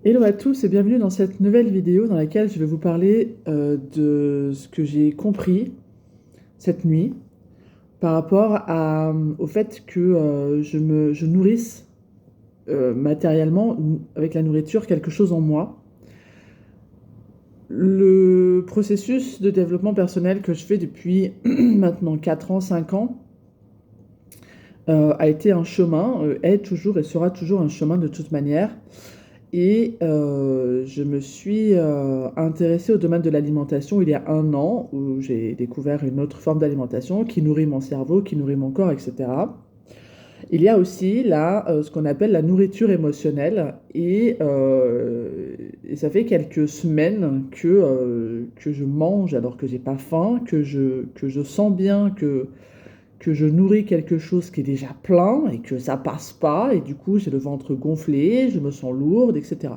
Hello à tous et bienvenue dans cette nouvelle vidéo dans laquelle je vais vous parler de ce que j'ai compris cette nuit par rapport au fait que je nourrisse matériellement avec la nourriture quelque chose en moi. Le processus de développement personnel que je fais depuis maintenant 4 ans, 5 ans a été un chemin, est toujours et sera toujours un chemin de toute manière. Et je me suis intéressée au domaine de l'alimentation il y a un an, où j'ai découvert une autre forme d'alimentation qui nourrit mon cerveau, qui nourrit mon corps, etc. Il y a aussi là ce qu'on appelle la nourriture émotionnelle. Et ça fait quelques semaines que je mange alors que j'ai pas faim, que je sens bien que je nourris quelque chose qui est déjà plein et que ça passe pas. Et du coup, j'ai le ventre gonflé, je me sens lourde, etc.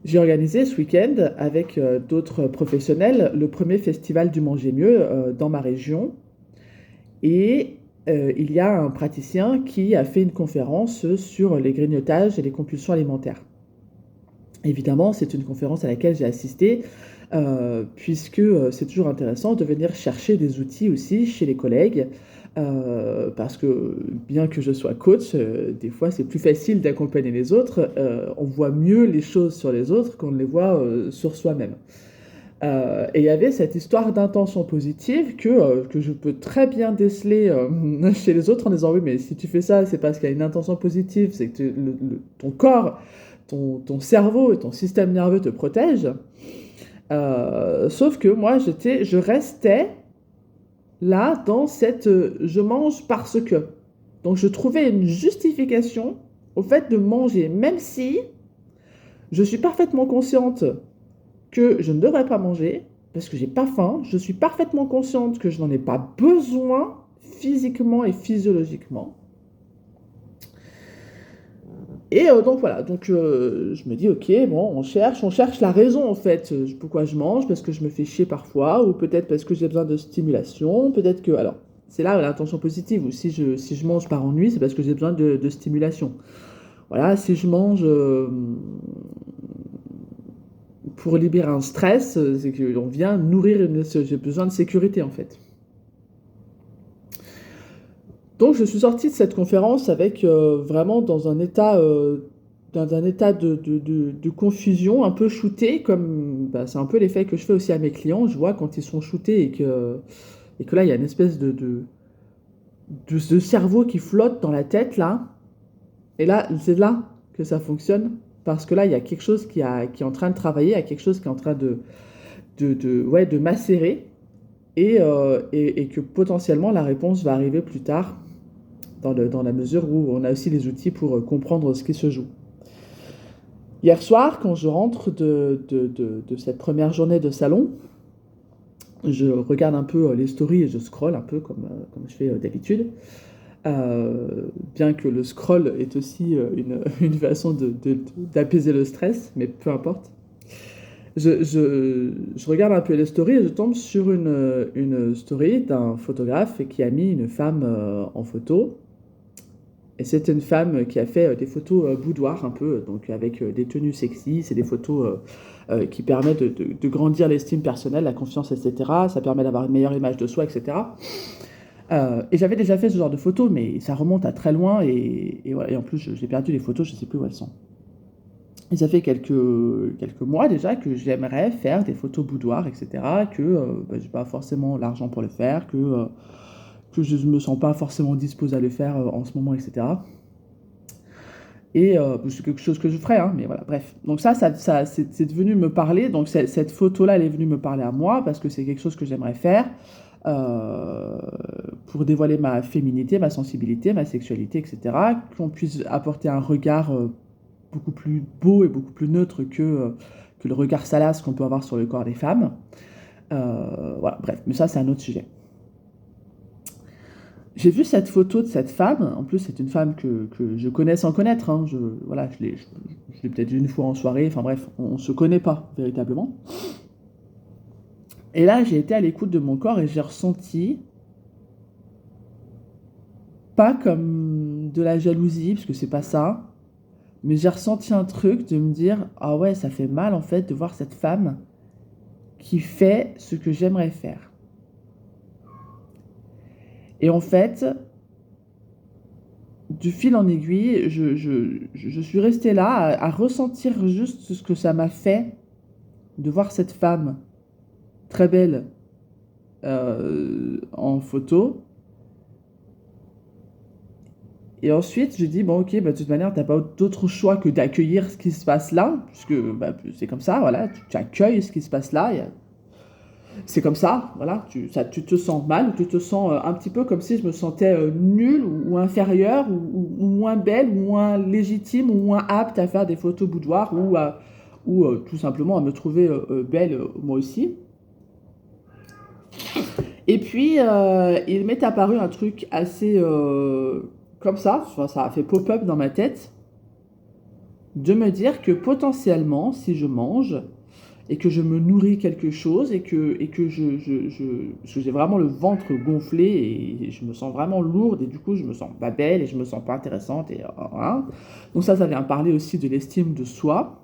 J'ai organisé ce week-end avec d'autres professionnels le premier festival du Manger Mieux dans ma région. Et il y a un praticien qui a fait une conférence sur les grignotages et les compulsions alimentaires. Évidemment, c'est une conférence à laquelle j'ai assisté, puisque c'est toujours intéressant de venir chercher des outils aussi chez les collègues, parce que bien que je sois coach, des fois c'est plus facile d'accompagner les autres. On voit mieux les choses sur les autres qu'on ne les voit sur soi-même. Et il y avait cette histoire d'intention positive que je peux très bien déceler chez les autres en disant oui, mais si tu fais ça, c'est parce qu'il y a une intention positive, c'est que ton corps, ton cerveau et ton système nerveux te protègent. Sauf que moi, je restais là dans cette je mange parce que. Donc je trouvais une justification au fait de manger, même si je suis parfaitement consciente que je ne devrais pas manger parce que j'ai pas faim. Je suis parfaitement consciente que je n'en ai pas besoin physiquement et physiologiquement. Et donc voilà, donc je me dis ok, bon, on cherche la raison en fait, pourquoi je mange, parce que je me fais chier parfois, ou peut-être parce que j'ai besoin de stimulation, peut-être que, alors, c'est là l'intention positive, ou si je mange par ennui, c'est parce que j'ai besoin de stimulation. Voilà, si je mange pour libérer un stress, c'est qu'on vient nourrir j'ai besoin de sécurité en fait. Donc je suis sortie de cette conférence avec vraiment dans un état de confusion, un peu shooté, comme bah, c'est un peu l'effet que je fais aussi à mes clients. Je vois quand ils sont shootés et que là il y a une espèce de cerveau qui flotte dans la tête là. Et là c'est là que ça fonctionne parce que là il y a quelque chose qui est en train de travailler, il y a quelque chose qui est en train ouais, de macérer et que potentiellement la réponse va arriver plus tard dans la mesure où on a aussi les outils pour comprendre ce qui se joue. Hier soir, quand je rentre de cette première journée de salon, je regarde un peu les stories et je scrolle un peu comme je fais d'habitude. Bien que le scroll est aussi une façon d'apaiser le stress, mais peu importe. Je regarde un peu les stories et je tombe sur une story d'un photographe qui a mis une femme en photo. Et c'est une femme qui a fait des photos boudoir un peu, donc avec des tenues sexy. C'est des photos qui permettent de grandir l'estime personnelle, la confiance, etc. Ça permet d'avoir une meilleure image de soi, etc. Et j'avais déjà fait ce genre de photos, mais ça remonte à très loin. Et voilà. Et en plus, j'ai perdu les photos, je ne sais plus où elles sont. Et ça fait quelques mois déjà que j'aimerais faire des photos boudoir, etc. Que bah, je n'ai pas forcément l'argent pour le faire, que je ne me sens pas forcément disposé à le faire en ce moment, etc. Et c'est quelque chose que je ferais, hein, mais voilà, bref. Donc ça c'est devenu me parler. Donc cette photo-là, elle est venue me parler à moi parce que c'est quelque chose que j'aimerais faire euh, pour dévoiler ma féminité, ma sensibilité, ma sexualité, etc. Qu'on puisse apporter un regard beaucoup plus beau et beaucoup plus neutre que le regard salace qu'on peut avoir sur le corps des femmes. Voilà, bref, mais ça c'est un autre sujet. J'ai vu cette photo de cette femme. En plus, c'est une femme que je connais sans connaître, hein. Voilà, je l'ai peut-être vu une fois en soirée. Enfin bref, on ne se connaît pas véritablement. Et là, j'ai été à l'écoute de mon corps et j'ai ressenti, pas comme de la jalousie, parce que c'est pas ça, Mais j'ai ressenti un truc de me dire, ah ouais, ça fait mal en fait de voir cette femme qui fait ce que j'aimerais faire. Et en fait, du fil en aiguille, je suis restée là à ressentir juste ce que ça m'a fait de voir cette femme très belle en photo. Et ensuite, je dis, bon, ok, bah, de toute manière, t'as pas d'autre choix que d'accueillir ce qui se passe là, puisque bah, c'est comme ça, voilà, tu accueilles ce qui se passe là, c'est comme ça, voilà, tu te sens mal, ou tu te sens un petit peu comme si je me sentais nulle ou inférieure, ou moins belle, ou moins légitime, ou moins apte à faire des photos boudoir, ou tout simplement à me trouver belle moi aussi. Et puis, il m'est apparu un truc assez comme ça, enfin, ça a fait pop-up dans ma tête, de me dire que potentiellement, si je mange et que je me nourris quelque chose et que parce que j'ai vraiment le ventre gonflé et je me sens vraiment lourde et du coup, je me sens pas belle et je me sens pas intéressante. Et, hein. Donc ça vient parler aussi de l'estime de soi.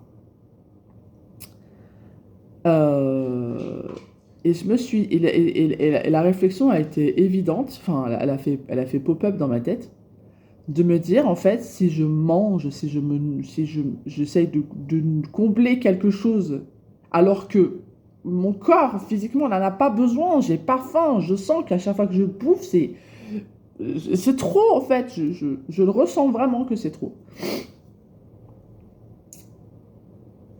Euh, et je me suis, et la réflexion a été évidente, enfin, elle a fait pop-up dans ma tête, de me dire, en fait, si je mange, j'essaye de combler quelque chose, alors que mon corps, physiquement, n'en a pas besoin, j'ai pas faim, je sens qu'à chaque fois que je bouffe, c'est trop, en fait, je le ressens vraiment que c'est trop.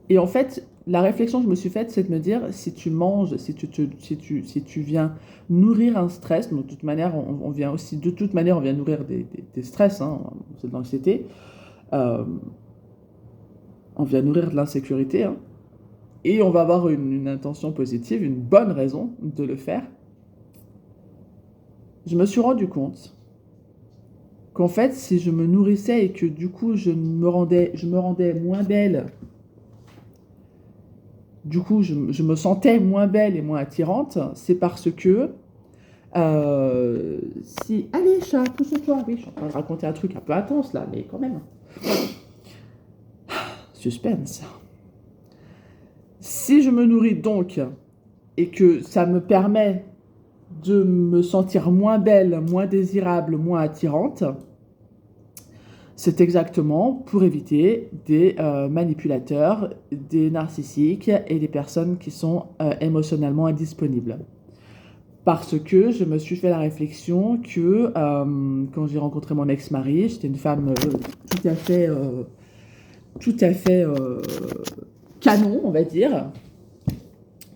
Et en fait, la réflexion que je me suis faite, c'est de me dire, si tu manges, si tu viens nourrir un stress, donc de toute manière, on vient aussi, de toute manière, on vient nourrir des stress, hein, c'est de l'anxiété, euh, on vient nourrir de l'insécurité, hein, et on va avoir une intention positive, une bonne raison de le faire. Je me suis rendu compte qu'en fait, si je me nourrissais et que du coup, je me rendais moins belle, du coup, je me sentais moins belle et moins attirante, c'est parce que si... Allez, chat, pousse-toi. Oui, je suis en train de raconter un truc un peu intense là, mais quand même. Suspense. Si je me nourris donc et que ça me permet de me sentir moins belle, moins désirable, moins attirante, c'est exactement pour éviter des manipulateurs, des narcissiques et des personnes qui sont émotionnellement indisponibles. Parce que je me suis fait la réflexion que quand j'ai rencontré mon ex-mari, j'étais une femme tout à fait canon, on va dire.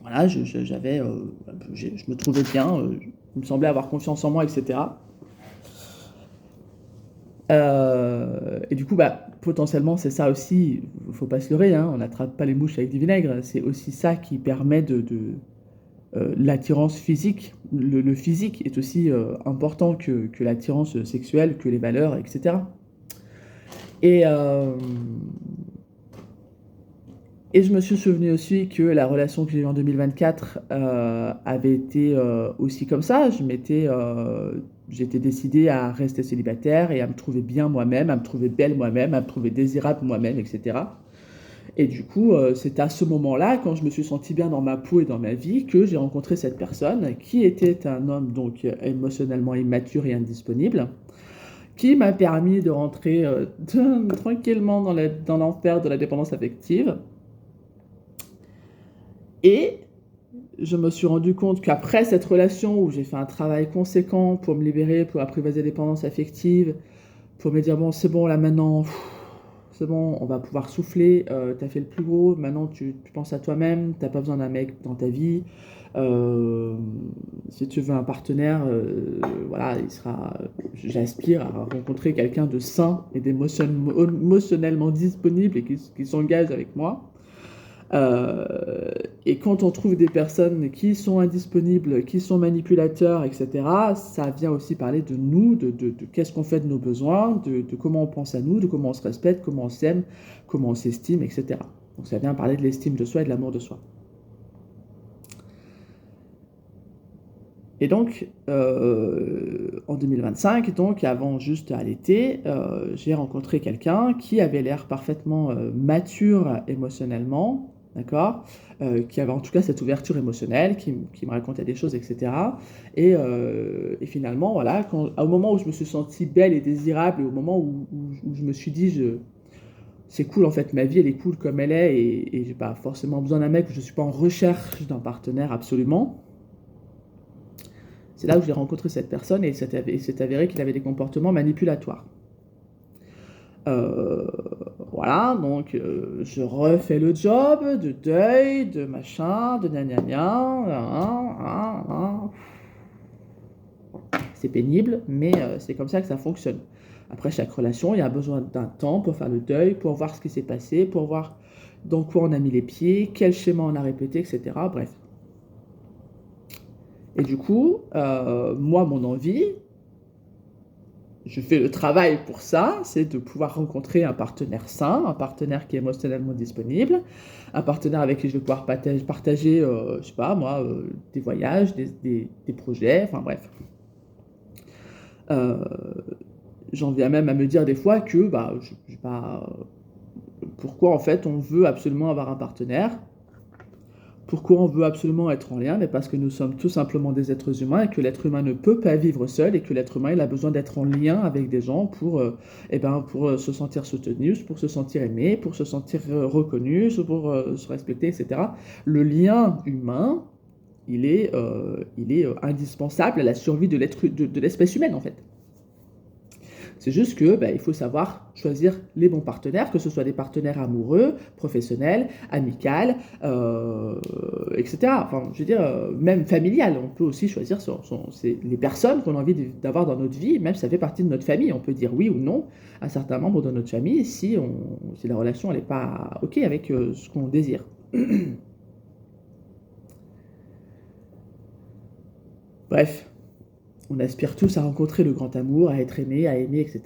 Voilà, je me trouvais bien, il me semblait avoir confiance en moi, etc. Et du coup, bah, potentiellement, c'est ça aussi, faut pas se leurrer, hein, on n'attrape pas les mouches avec du vinaigre, c'est aussi ça qui permet l'attirance physique. Le physique est aussi important que l'attirance sexuelle, que les valeurs, etc. Et, euh, et je me suis souvenu aussi que la relation que j'ai eue en 2024 avait été aussi comme ça. J'étais décidée à rester célibataire et à me trouver bien moi-même, à me trouver belle moi-même, à me trouver désirable moi-même, etc. Et du coup, c'est à ce moment-là, quand je me suis sentie bien dans ma peau et dans ma vie, que j'ai rencontré cette personne qui était un homme donc émotionnellement immature et indisponible, qui m'a permis de rentrer tranquillement dans l'enfer de la dépendance affective. Et je me suis rendu compte qu'après cette relation où j'ai fait un travail conséquent pour me libérer, pour apprivoiser la dépendance affective, pour me dire bon c'est bon là maintenant, c'est bon, on va pouvoir souffler, t'as fait le plus gros, maintenant tu penses à toi-même, t'as pas besoin d'un mec dans ta vie, euh, si tu veux un partenaire, voilà, j'aspire à rencontrer quelqu'un de sain et d'émotionnellement disponible et qui s'engage avec moi. Et quand on trouve des personnes qui sont indisponibles, qui sont manipulateurs, etc., ça vient aussi parler de nous, de qu'est-ce qu'on fait de nos besoins, de comment on pense à nous, de comment on se respecte, comment on s'aime, comment on s'estime, etc. Donc ça vient parler de l'estime de soi et de l'amour de soi. Et donc, en 2025, donc avant juste à l'été, j'ai rencontré quelqu'un qui avait l'air parfaitement mature émotionnellement, d'accord? Qui avait en tout cas cette ouverture émotionnelle, qui me racontait des choses, etc. Et finalement, voilà, au moment où je me suis sentie belle et désirable, et au moment où je me suis dit, c'est cool en fait, ma vie elle est cool comme elle est, et j'ai pas forcément besoin d'un mec, je suis pas en recherche d'un partenaire absolument. C'est là où j'ai rencontré cette personne et il s'est avéré qu'il avait des comportements manipulatoires. Euh, voilà, donc je refais le job de deuil, de machin, de gna gna gna, c'est pénible, mais c'est comme ça que ça fonctionne. Après chaque relation, il y a besoin d'un temps pour faire le deuil, pour voir ce qui s'est passé, pour voir dans quoi on a mis les pieds, quel schéma on a répété, etc. Bref. Et du coup, moi, mon envie, je fais le travail pour ça, c'est de pouvoir rencontrer un partenaire sain, un partenaire qui est émotionnellement disponible, un partenaire avec qui je vais pouvoir partager je sais pas moi, des voyages, des projets, enfin bref. Euh, J'en viens même à me dire des fois que bah, pourquoi en fait on veut absolument avoir un partenaire. Pourquoi on veut absolument être en lien? Mais parce que nous sommes tout simplement des êtres humains et que l'être humain ne peut pas vivre seul et que l'être humain il a besoin d'être en lien avec des gens pour se sentir soutenu, pour se sentir aimé, pour se sentir reconnu, pour se respecter, etc. Le lien humain, il est indispensable à la survie de l'espèce humaine en fait. C'est juste que il faut savoir choisir les bons partenaires, que ce soit des partenaires amoureux, professionnels, amicaux, etc. Enfin, je veux dire, même familial. On peut aussi choisir les personnes qu'on a envie d'avoir dans notre vie, même si ça fait partie de notre famille. On peut dire oui ou non à certains membres de notre famille si la relation n'est pas OK avec ce qu'on désire. Bref, on aspire tous à rencontrer le grand amour, à être aimé, à aimer, etc.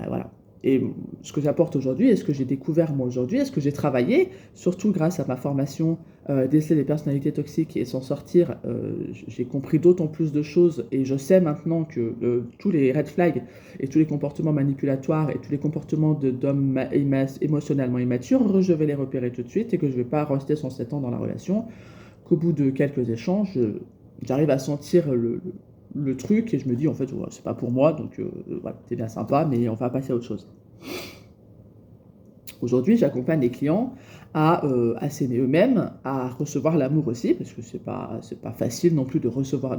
Voilà. Et ce que j'apporte aujourd'hui, et ce que j'ai découvert moi aujourd'hui, et ce que j'ai travaillé, surtout grâce à ma formation déceler les personnalités toxiques et s'en sortir, j'ai compris d'autant plus de choses et je sais maintenant que tous les red flags et tous les comportements manipulatoires et tous les comportements d'hommes émotionnellement immatures, je vais les repérer tout de suite et que je ne vais pas rester 107 ans dans la relation, qu'au bout de quelques échanges, j'arrive à sentir le truc et je me dis en fait ouais, c'est pas pour moi donc voilà, c'est bien sympa mais on va passer à autre chose. Aujourd'hui j'accompagne les clients à s'aimer eux-mêmes, à recevoir l'amour aussi parce que c'est pas facile non plus de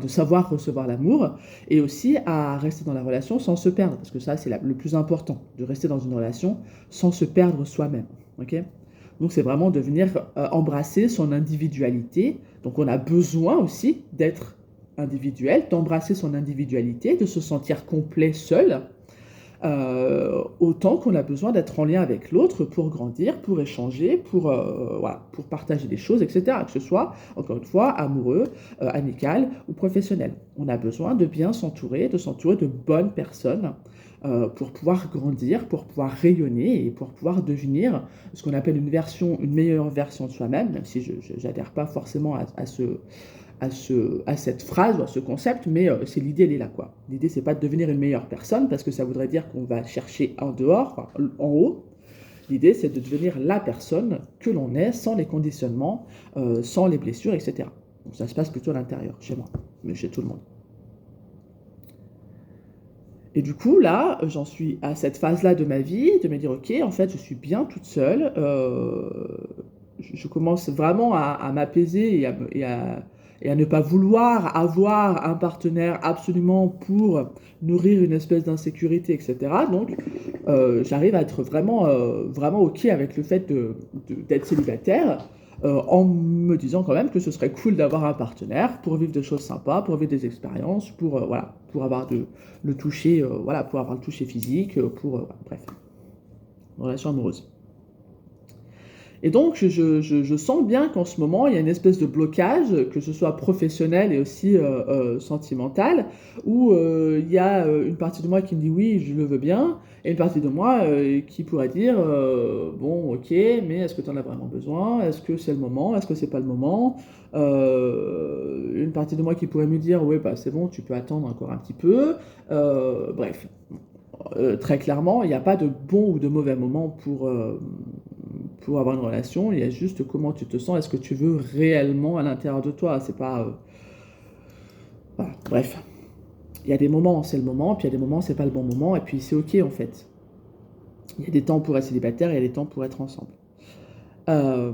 savoir recevoir l'amour et aussi à rester dans la relation sans se perdre parce que ça c'est le plus important, de rester dans une relation sans se perdre soi-même, ok. Donc c'est vraiment de venir embrasser son individualité. Donc on a besoin aussi d'être individuel, d'embrasser son individualité, de se sentir complet seul, autant qu'on a besoin d'être en lien avec l'autre pour grandir, pour échanger, voilà, pour partager des choses, etc. Que ce soit, encore une fois, amoureux, amical ou professionnel. On a besoin de bien s'entourer, de s'entourer de bonnes personnes pour pouvoir grandir, pour pouvoir rayonner et pour pouvoir devenir ce qu'on appelle une meilleure version de soi-même, même si je n'adhère pas forcément à cette phrase ou à ce concept, mais c'est l'idée, elle est là, quoi. L'idée, c'est pas de devenir une meilleure personne, parce que ça voudrait dire qu'on va chercher en dehors, enfin, en haut. L'idée, c'est de devenir la personne que l'on est, sans les conditionnements, sans les blessures, etc. Donc ça se passe plutôt à l'intérieur, chez moi, mais chez tout le monde. Et du coup, là, j'en suis à cette phase-là de ma vie, de me dire, ok, en fait, je suis bien toute seule, je commence vraiment à m'apaiser et à ne pas vouloir avoir un partenaire absolument pour nourrir une espèce d'insécurité, etc. Donc, j'arrive à être vraiment OK avec le fait d'être célibataire, en me disant quand même que ce serait cool d'avoir un partenaire pour vivre des choses sympas, pour vivre des expériences, voilà, pour avoir le toucher, voilà, pour avoir le toucher physique, bref, une relation amoureuse. Et donc, je sens bien qu'en ce moment, il y a une espèce de blocage, que ce soit professionnel et aussi sentimental, où il y a une partie de moi qui me dit oui, je le veux bien, et une partie de moi qui pourrait dire bon, ok, mais est-ce que tu en as vraiment besoin? Est-ce que c'est le moment? Est-ce que c'est pas le moment? Une partie de moi qui pourrait me dire oui, bah c'est bon, tu peux attendre encore un petit peu. Bref, très clairement, il n'y a pas de bon ou de mauvais moment pour avoir une relation. Il y a juste comment tu te sens, est-ce que tu veux réellement à l'intérieur de toi. C'est pas. Voilà. Bref, il y a des moments, c'est le moment, puis il y a des moments, c'est pas le bon moment, et puis c'est ok en fait. Il y a des temps pour être célibataire, et il y a des temps pour être ensemble. Euh,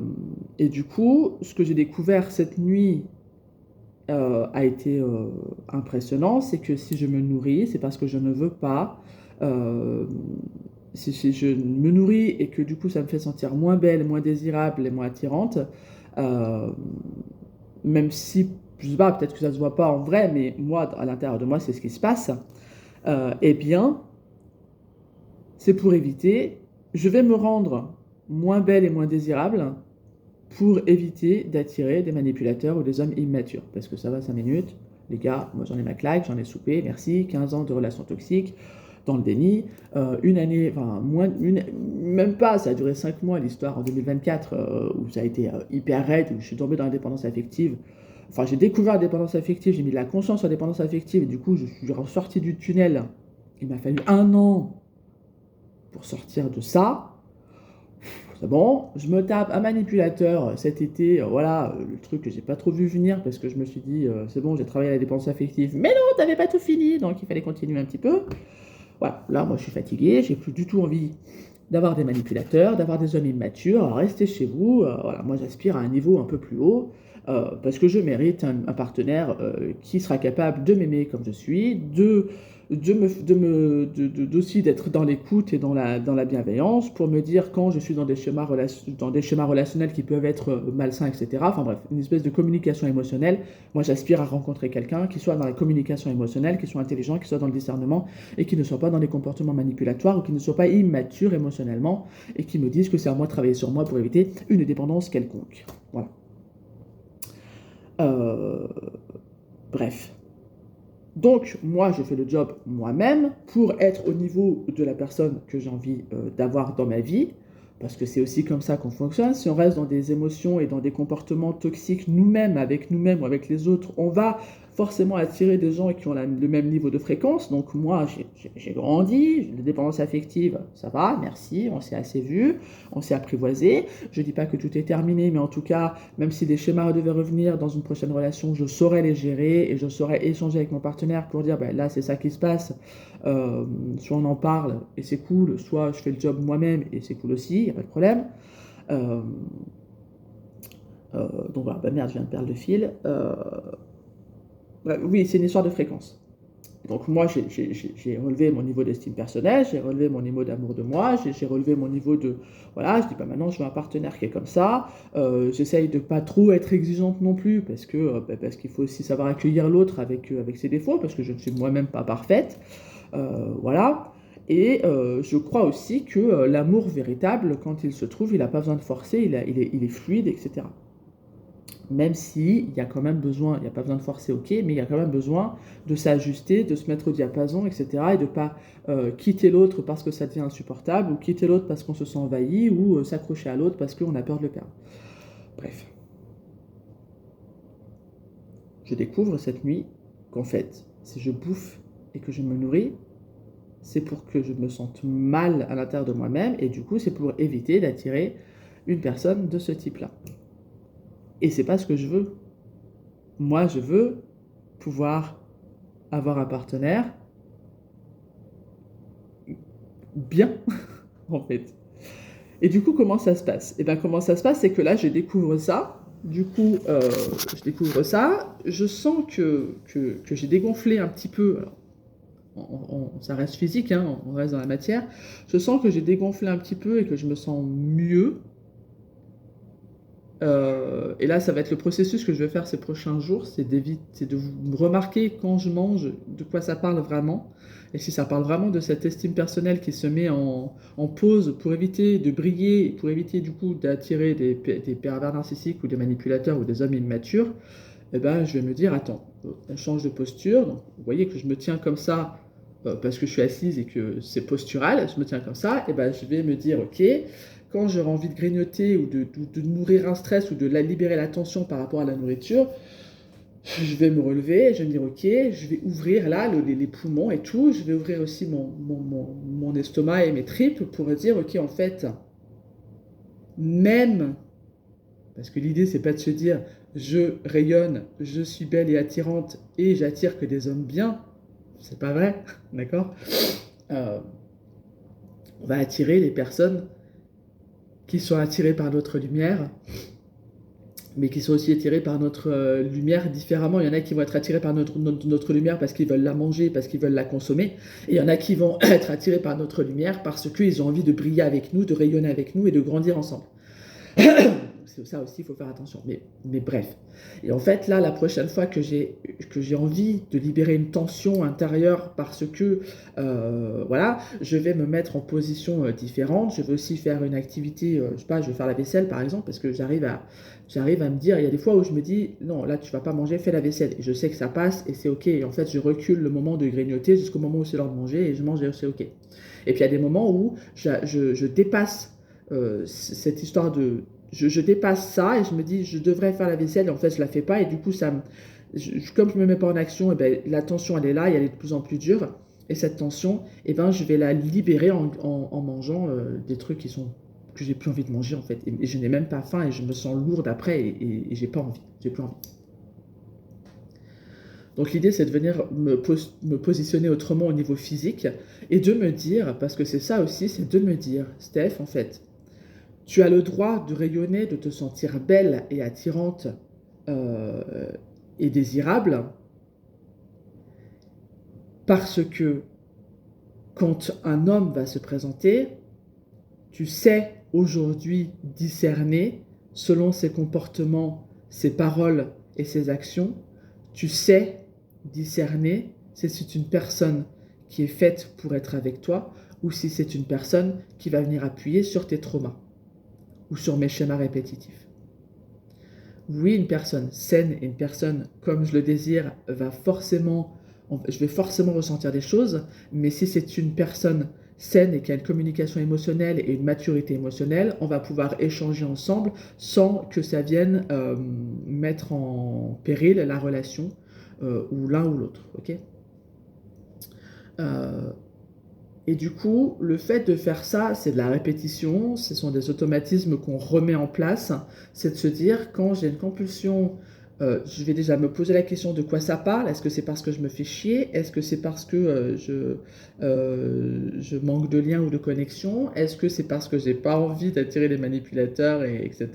et du coup, ce que j'ai découvert cette nuit a été impressionnant, c'est que si je me nourris, c'est parce que je ne veux pas. euh, si je me nourris et que du coup ça me fait sentir moins belle, moins désirable et moins attirante, euh, même si, je sais pas, peut-être que ça se voit pas en vrai, mais moi, à l'intérieur de moi, c'est ce qui se passe, eh bien, c'est pour éviter, je vais me rendre moins belle et moins désirable pour éviter d'attirer des manipulateurs ou des hommes immatures. Parce que ça va 5 minutes, les gars, moi j'en ai ma claque, j'en ai soupé, merci, 15 ans de relations toxiques, dans le déni, une année, enfin, même pas, ça a duré 5 mois l'histoire en 2024, où ça a été hyper raide, où je suis tombé dans la dépendance affective. Enfin, j'ai découvert la dépendance affective, j'ai mis de la conscience sur la dépendance affective, et du coup, je suis ressorti du tunnel. Il m'a fallu 1 an pour sortir de ça. C'est bon, je me tape un manipulateur cet été, voilà, le truc que j'ai pas trop vu venir parce que je me suis dit, c'est bon, j'ai travaillé à la dépense affective, mais non, t'avais pas tout fini, donc il fallait continuer un petit peu. Voilà, là, moi je suis fatigué, j'ai plus du tout envie d'avoir des manipulateurs, d'avoir des hommes immatures, alors restez chez vous, voilà, moi j'aspire à un niveau un peu plus haut, parce que je mérite un partenaire qui sera capable de m'aimer comme je suis, d'aussi d'être dans l'écoute et dans la bienveillance, pour me dire quand je suis dans des schémas relationnels qui peuvent être malsains, etc. Enfin bref, une espèce de communication émotionnelle. Moi j'aspire à rencontrer quelqu'un qui soit dans la communication émotionnelle, qui soit intelligent, qui soit dans le discernement, et qui ne soit pas dans les comportements manipulatoires, ou qui ne soit pas immature émotionnellement, et qui me dise que c'est à moi de travailler sur moi pour éviter une dépendance quelconque. Voilà. Euh, Bref. Donc, moi, je fais le job moi-même pour être au niveau de la personne que j'ai envie d'avoir dans ma vie, parce que c'est aussi comme ça qu'on fonctionne. Si on reste dans des émotions et dans des comportements toxiques nous-mêmes ou avec les autres, on va forcément attirer des gens qui ont le même niveau de fréquence. Donc moi, j'ai grandi, la dépendance affective, ça va, merci, on s'est assez vu, on s'est apprivoisé. Je ne dis pas que tout est terminé, mais en tout cas, même si des schémas devaient revenir dans une prochaine relation, je saurais les gérer et je saurais échanger avec mon partenaire pour dire, ben là, c'est ça qui se passe. Soit on en parle et c'est cool, soit je fais le job moi-même et c'est cool aussi, il n'y a pas de problème. Euh, donc voilà, bah merde, je viens de perdre le fil. Bah, oui, c'est une histoire de fréquence. Donc moi, j'ai relevé mon niveau d'estime personnelle, j'ai relevé mon niveau d'amour de moi, j'ai relevé mon niveau de... Voilà, je dis pas maintenant, je veux un partenaire qui est comme ça. J'essaye de pas trop être exigeante non plus, parce que parce qu'il faut aussi savoir accueillir l'autre avec ses défauts, parce que je ne suis moi-même pas parfaite. Voilà. Et je crois aussi que l'amour véritable, quand il se trouve, il n'a pas besoin de forcer, il est fluide, etc. Même si il y a quand même besoin, il n'y a pas besoin de forcer, ok, mais il y a quand même besoin de s'ajuster, de se mettre au diapason, etc. Et de ne pas quitter l'autre parce que ça devient insupportable, ou quitter l'autre parce qu'on se sent envahi, ou s'accrocher à l'autre parce qu'on a peur de le perdre. Bref, je découvre cette nuit qu'en fait, si je bouffe et que je me nourris, c'est pour que je me sente mal à l'intérieur de moi-même, et du coup, c'est pour éviter d'attirer une personne de ce type-là. Et c'est pas ce que je veux. Moi, je veux pouvoir avoir un partenaire bien, en fait. Et du coup, comment ça se passe? Et bien, comment ça se passe, c'est que là, je découvre ça. Du coup, je découvre ça. Je sens que j'ai dégonflé un petit peu. Alors, ça reste physique, hein, on reste dans la matière. Je sens que j'ai dégonflé un petit peu et que je me sens mieux. Et là, ça va être le processus que je vais faire ces prochains jours, c'est de vous remarquer quand je mange, de quoi ça parle vraiment. Et si ça parle vraiment de cette estime personnelle qui se met en pause pour éviter de briller, pour éviter du coup d'attirer des pervers narcissiques ou des manipulateurs ou des hommes immatures, eh ben, je vais me dire, attends, on change de posture. Donc, vous voyez que je me tiens comme ça parce que je suis assise et que c'est postural, je me tiens comme ça, et ben, je vais me dire, ok, quand j'aurai envie de grignoter ou de nourrir un stress ou de libérer la tension par rapport à la nourriture, je vais me relever, je vais me dire, ok, je vais ouvrir là les poumons et tout, je vais ouvrir aussi mon estomac et mes tripes pour dire, ok, en fait, même, parce que l'idée, c'est pas de se dire, je rayonne, je suis belle et attirante et j'attire que des hommes bien, c'est pas vrai, d'accord. Euh, on va attirer les personnes qui sont attirées par notre lumière, mais qui sont aussi attirés par notre lumière différemment. Il y en a qui vont être attirés par notre lumière parce qu'ils veulent la manger, parce qu'ils veulent la consommer. Et il y en a qui vont être attirés par notre lumière parce qu'ils ont envie de briller avec nous, de rayonner avec nous et de grandir ensemble. C'est ça aussi, il faut faire attention. Mais bref. Et en fait, là, la prochaine fois que j'ai envie de libérer une tension intérieure parce que, voilà, je vais me mettre en position différente. Je vais aussi faire une activité, je sais pas, je vais faire la vaisselle, par exemple, parce que j'arrive à me dire, il y a des fois où je me dis, non, là, tu vas pas manger, fais la vaisselle. Et je sais que ça passe et c'est OK. Et en fait, je recule le moment de grignoter jusqu'au moment où c'est l'heure de manger et je mange et c'est OK. Et puis, il y a des moments où je dépasse cette histoire de je dépasse ça et je me dis je devrais faire la vaisselle et en fait je la fais pas et du coup comme je me mets pas en action et ben la tension elle est là et elle est de plus en plus dure et cette tension et ben je vais la libérer en mangeant des trucs que j'ai plus envie de manger en fait et je n'ai même pas faim et je me sens lourde après et j'ai pas envie, j'ai plus envie. Donc l'idée c'est de venir me positionner autrement au niveau physique et de me dire, parce que c'est ça aussi, c'est de me dire, Steph, en fait, tu as le droit de rayonner, de te sentir belle et attirante euh, et désirable parce que quand un homme va se présenter, tu sais aujourd'hui discerner selon ses comportements, ses paroles et ses actions, tu sais discerner si c'est une personne qui est faite pour être avec toi ou si c'est une personne qui va venir appuyer sur tes traumas ou sur mes schémas répétitifs. Oui, une personne saine et une personne comme je le désire je vais forcément ressentir des choses, mais si c'est une personne saine et qui a une communication émotionnelle et une maturité émotionnelle, on va pouvoir échanger ensemble sans que ça vienne mettre en péril la relation ou l'un ou l'autre. Ok. Euh, Et du coup, le fait de faire ça, c'est de la répétition, ce sont des automatismes qu'on remet en place. C'est de se dire, quand j'ai une compulsion, je vais déjà me poser la question de quoi ça parle. Est-ce que c'est parce que je me fais chier? Est-ce que c'est parce que je manque de lien ou de connexion? Est-ce que c'est parce que j'ai pas envie d'attirer les manipulateurs, etc.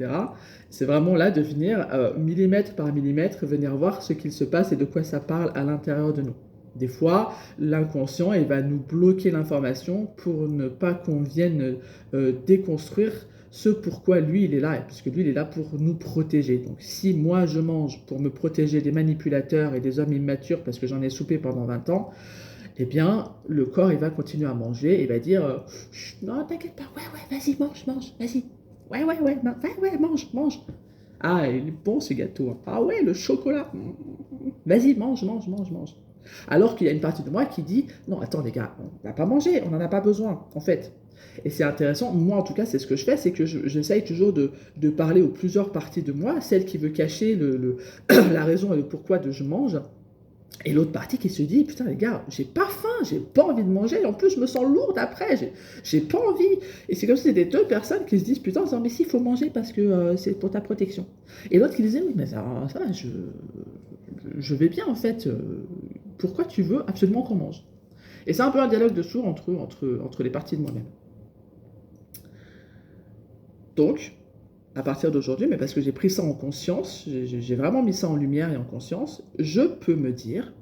C'est vraiment là de venir, millimètre par millimètre, venir voir ce qu'il se passe et de quoi ça parle à l'intérieur de nous. Des fois, l'inconscient, il va nous bloquer l'information pour ne pas qu'on vienne déconstruire ce pourquoi lui, il est là, puisque lui, il est là pour nous protéger. Donc, si moi, je mange pour me protéger des manipulateurs et des hommes immatures parce que j'en ai soupé pendant 20 ans, eh bien, le corps, il va continuer à manger et il va dire non, t'inquiète pas, ouais, vas-y, mange, vas-y. Ouais, non, ouais, mange. Ah, il est bon ce gâteau. Ah ouais, le chocolat. Vas-y, mange. Alors qu'il y a une partie de moi qui dit, non, attends les gars, on n'a pas mangé, on n'en a pas besoin, en fait. Et c'est intéressant, moi en tout cas, c'est ce que je fais, c'est que j'essaye toujours de parler aux plusieurs parties de moi, celle qui veut cacher la raison et le pourquoi de je mange, et l'autre partie qui se dit, putain les gars, j'ai pas faim, j'ai pas envie de manger, et en plus je me sens lourde après, j'ai pas envie. Et c'est comme si c'était deux personnes qui se disent, putain, non, mais si, il faut manger parce que c'est pour ta protection. Et l'autre qui disait, oui, mais ça va, je vais bien en fait, pourquoi tu veux absolument qu'on mange? Et c'est un peu un dialogue de sourds entre les parties de moi-même. Donc, à partir d'aujourd'hui, mais parce que j'ai pris ça en conscience, j'ai vraiment mis ça en lumière et en conscience, je peux me dire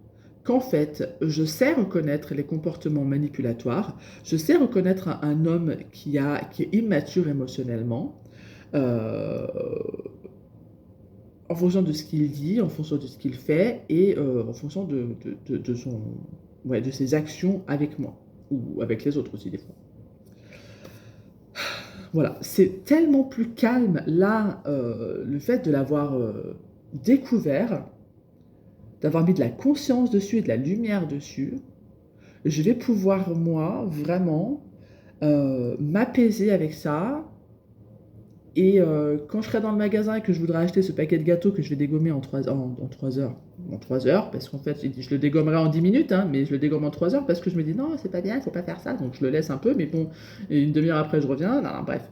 qu'en fait, je sais reconnaître les comportements manipulatoires, je sais reconnaître un homme qui est immature émotionnellement, euh, en fonction de ce qu'il dit, en fonction de ce qu'il fait et en fonction de son, ouais, de ses actions avec moi ou avec les autres aussi des fois. Voilà, c'est tellement plus calme là, le fait de l'avoir découvert, d'avoir mis de la conscience dessus et de la lumière dessus. Je vais pouvoir, moi, vraiment m'apaiser avec ça. Et quand je serai dans le magasin et que je voudrais acheter ce paquet de gâteaux que je vais dégommer en 3 heures, parce qu'en fait, je le dégommerai en 10 minutes, hein, mais je le dégomme en 3 heures parce que je me dis non, c'est pas bien, il faut pas faire ça, donc je le laisse un peu, mais bon, et une demi-heure après, je reviens, non, bref.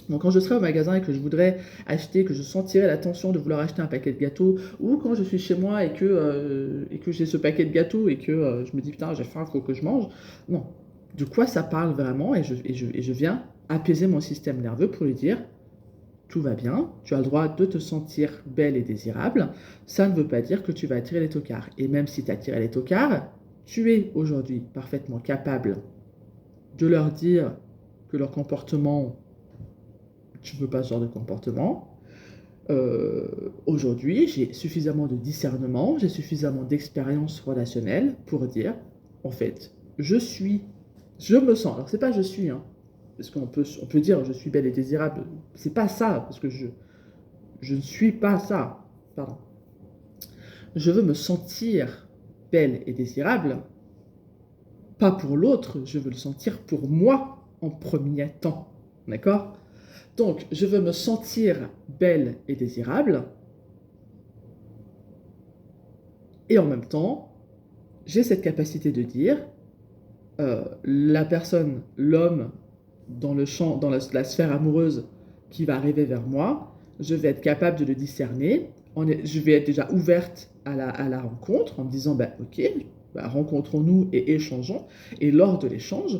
Donc quand je serai au magasin et que je voudrais acheter, que je sentirai la tension de vouloir acheter un paquet de gâteaux, ou quand je suis chez moi et que j'ai ce paquet de gâteaux et que je me dis putain, j'ai faim, il faut que je mange, non. De quoi ça parle vraiment et je viens apaiser mon système nerveux pour lui dire tout va bien, tu as le droit de te sentir belle et désirable, ça ne veut pas dire que tu vas attirer les tocards. Et même si tu attires les tocards, tu es aujourd'hui parfaitement capable de leur dire que leur comportement, tu ne veux pas ce genre de comportement. Aujourd'hui, j'ai suffisamment de discernement, j'ai suffisamment d'expérience relationnelle pour dire, en fait, je me sens, alors c'est pas je suis, hein, parce on peut dire je suis belle et désirable, c'est pas ça, parce que je ne suis pas ça, pardon. Je veux me sentir belle et désirable, pas pour l'autre, je veux le sentir pour moi en premier temps, d'accord? Donc, je veux me sentir belle et désirable, et en même temps, j'ai cette capacité de dire, la personne, l'homme, dans le champ, dans la sphère amoureuse qui va arriver vers moi, je vais être capable de le discerner. Je vais être déjà ouverte à la rencontre en me disant, bah, ok, bah, rencontrons-nous et échangeons. Et lors de l'échange,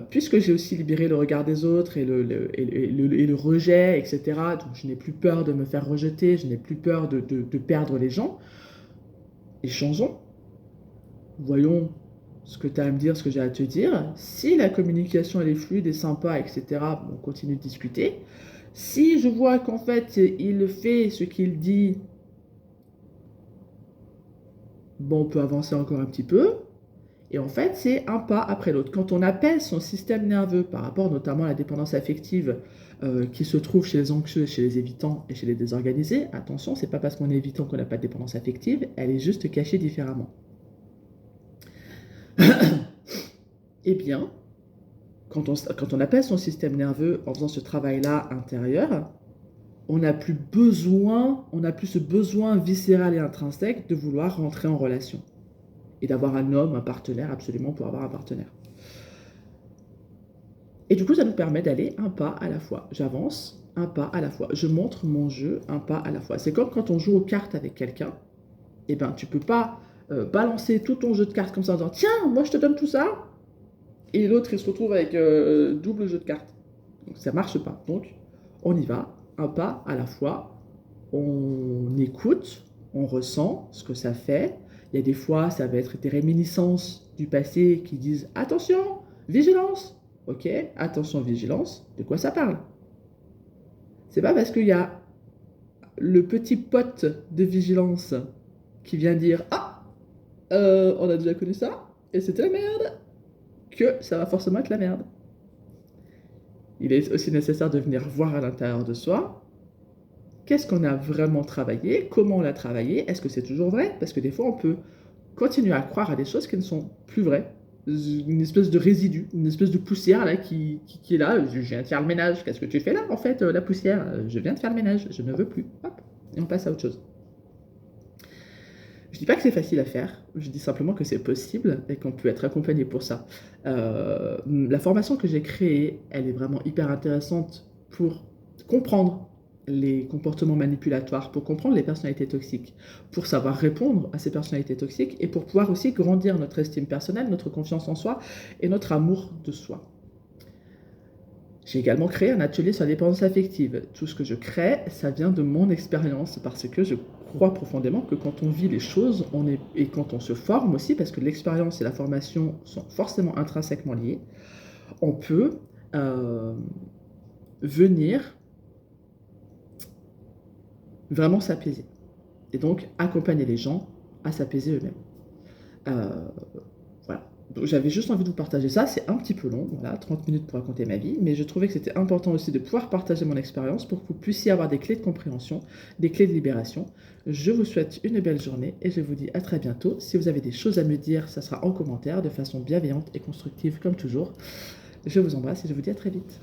puisque j'ai aussi libéré le regard des autres et le rejet, etc., donc je n'ai plus peur de me faire rejeter, je n'ai plus peur de perdre les gens, échangeons, voyons ce que tu as à me dire, ce que j'ai à te dire. Si la communication elle est fluide et sympa, etc., on continue de discuter. Si je vois qu'en fait il fait ce qu'il dit, bon, on peut avancer encore un petit peu. Et en fait, c'est un pas après l'autre. Quand on appelle son système nerveux par rapport notamment à la dépendance affective qui se trouve chez les anxieux, chez les évitants et chez les désorganisés, attention, c'est pas parce qu'on est évitant qu'on n'a pas de dépendance affective, elle est juste cachée différemment. Eh bien, quand on appelle son système nerveux en faisant ce travail-là intérieur, on n'a plus ce besoin viscéral et intrinsèque de vouloir rentrer en relation et d'avoir un homme, un partenaire, absolument pour avoir un partenaire. Et du coup, ça nous permet d'aller un pas à la fois. J'avance un pas à la fois. Je montre mon jeu un pas à la fois. C'est comme quand on joue aux cartes avec quelqu'un. Eh ben, tu peux pas balancer tout ton jeu de cartes comme ça en disant tiens, moi je te donne tout ça. Et l'autre, il se retrouve avec double jeu de cartes. Donc ça marche pas. Donc, on y va, un pas à la fois. On écoute, on ressent ce que ça fait. Il y a des fois, ça va être des réminiscences du passé qui disent attention, vigilance. Ok, attention, vigilance. De quoi ça parle? C'est pas parce qu'il y a le petit pote de vigilance qui vient dire ah, on a déjà connu ça et c'était la merde que ça va forcément être la merde. Il est aussi nécessaire de venir voir à l'intérieur de soi qu'est-ce qu'on a vraiment travaillé, comment on l'a travaillé, est-ce que c'est toujours vrai? Parce que des fois, on peut continuer à croire à des choses qui ne sont plus vraies. Une espèce de résidu, une espèce de poussière là qui est là. Je viens de faire le ménage. Qu'est-ce que tu fais là en fait, la poussière? Je viens de faire le ménage, je ne veux plus. Hop, et on passe à autre chose. Je dis pas que c'est facile à faire, je dis simplement que c'est possible et qu'on peut être accompagné pour ça. La formation que j'ai créée, elle est vraiment hyper intéressante pour comprendre les comportements manipulatoires, pour comprendre les personnalités toxiques, pour savoir répondre à ces personnalités toxiques et pour pouvoir aussi grandir notre estime personnelle, notre confiance en soi et notre amour de soi. J'ai également créé un atelier sur la dépendance affective. Tout ce que je crée, ça vient de mon expérience parce que je crois profondément que quand on vit les choses, et quand on se forme aussi, parce que l'expérience et la formation sont forcément intrinsèquement liées, on peut venir vraiment s'apaiser. Et donc accompagner les gens à s'apaiser eux-mêmes. Euh, voilà. Donc j'avais juste envie de vous partager ça. C'est un petit peu long, voilà, 30 minutes pour raconter ma vie, mais je trouvais que c'était important aussi de pouvoir partager mon expérience pour que vous puissiez avoir des clés de compréhension, des clés de libération. Je vous souhaite une belle journée et je vous dis à très bientôt. Si vous avez des choses à me dire, ça sera en commentaire de façon bienveillante et constructive comme toujours. Je vous embrasse et je vous dis à très vite.